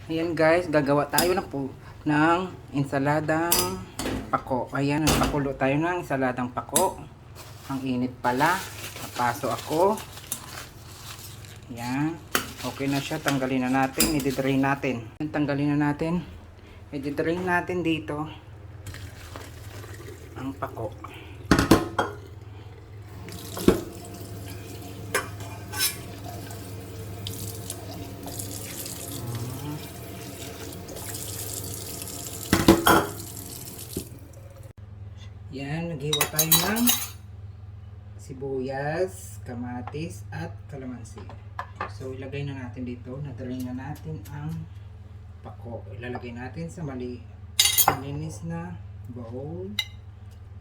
Ayan guys, gagawa tayo ng ensaladang pako. Ayan, nagpakulo tayo ng ensaladang pako. Ang init pala. Napaso ako. Ayan. Okay na siya. Tanggalin na natin. I-drain natin. Tanggalin na natin. I-drain natin dito ang pako. Yan, naghiwa tayo ng sibuyas, kamatis, at kalamansi. So, ilagay na natin dito. Nadalhin na natin ang pako. Ilalagay natin sa malinis na bowl.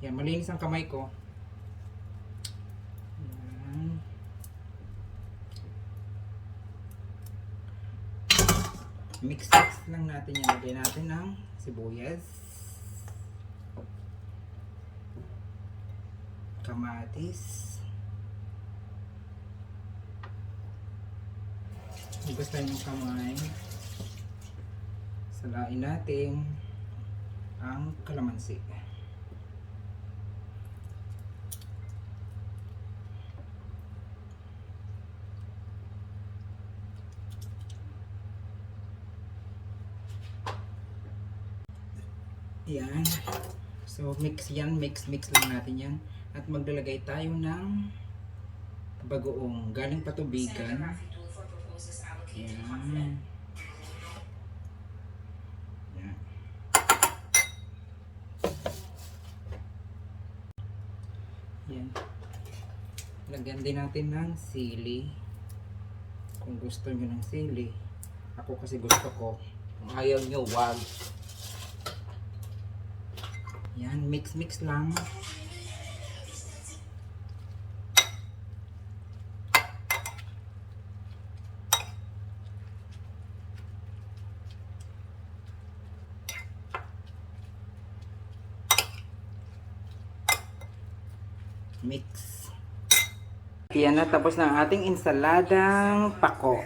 Yan, malinis ang kamay ko. Yan. Mix lang natin yan. Lagay natin ng sibuyas, kamatis, hugasan yung kamay, salain natin ang kalamansi. Yan. So mix yan, mix lang natin yan. At maglalagay tayo ng bagoong galing patubigan. Yan. Yan. Yan. Lagyan din natin ng sili. Kung gusto nyo ng sili. Ako kasi gusto ko. Kung ayaw nyo, wag. Yan, mix lang. Mix. Yan na, tapos na ang ating ensaladang pako.